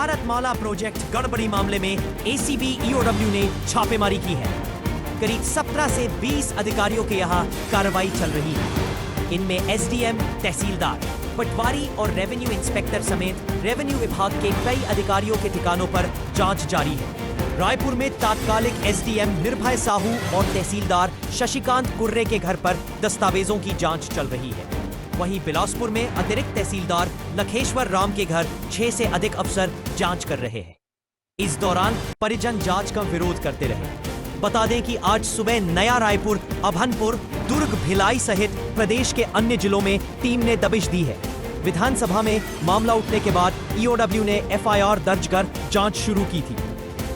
Bharatmala project गड़बड़ी मामले में एसीबी ईओडब्ल्यू ने छापेमारी की है। करीब 17 से 20 अधिकारियों के यहाँ कार्रवाई चल रही है। इनमें एसडीएम, तहसीलदार, पटवारी और रेवेन्यू इंस्पेक्टर समेत रेवेन्यू विभाग के कई अधिकारियों के ठिकानों पर जांच जारी है। रायपुर में तात्कालिक एसडीएम निर्भय साहू और तहसीलदार शशिकांत कुर्रे के घर पर दस्तावेजों की जांच चल रही है। वहीं बिलासपुर में अतिरिक्त तहसीलदार लखेश्वर राम के घर 6 से अधिक अफसर जांच कर रहे हैं। इस दौरान परिजन जांच का विरोध करते रहे। बता दें कि आज सुबह नया रायपुर, अभनपुर, दुर्ग, भिलाई सहित प्रदेश के अन्य जिलों में टीम ने दबिश दी है। विधानसभा में मामला उठने के बाद ईओडब्ल्यू ने एफआईआर दर्ज कर जांच शुरू की थी।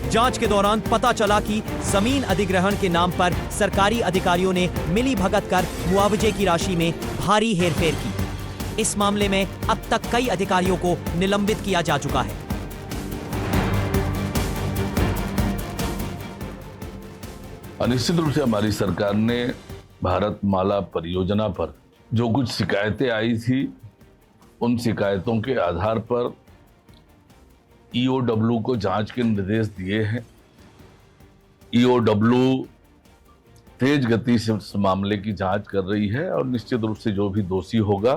जांच के दौरान पता चला कि जमीन अधिग्रहण के नाम पर सरकारी अधिकारियों ने मिली भगत कर मुआवजे की राशि में भारी हेरफेर की। इस मामले में अब तक कई अधिकारियों को निलंबित किया जा चुका है। निश्चित रूप से हमारी सरकार ने भारतमाला परियोजना पर जो कुछ शिकायतें आई थी, उन शिकायतों के आधार पर ईओडब्ल्यू को जांच के निर्देश दिए हैं। ईओडब्ल्यू तेज गति से उस मामले की जांच कर रही है और निश्चित रूप से जो भी दोषी होगा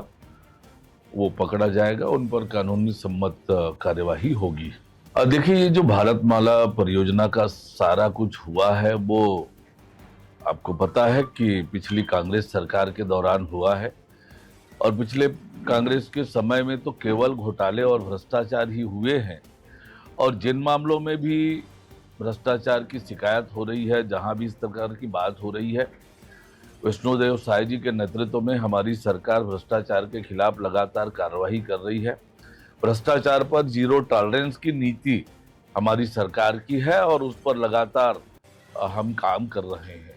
वो पकड़ा जाएगा, उन पर कानूनी सम्मत कार्यवाही होगी। देखिए, ये जो भारतमाला परियोजना का सारा कुछ हुआ है वो आपको पता है कि पिछली कांग्रेस सरकार के दौरान हुआ है और पिछले कांग्रेस के समय में तो केवल घोटाले और भ्रष्टाचार ही हुए हैं। और जिन मामलों में भी भ्रष्टाचार की शिकायत हो रही है, जहां भी इस प्रकार की बात हो रही है, विष्णुदेव साय जी के नेतृत्व में हमारी सरकार भ्रष्टाचार के खिलाफ लगातार कार्रवाई कर रही है। भ्रष्टाचार पर जीरो टॉलरेंस की नीति हमारी सरकार की है और उस पर लगातार हम काम कर रहे हैं।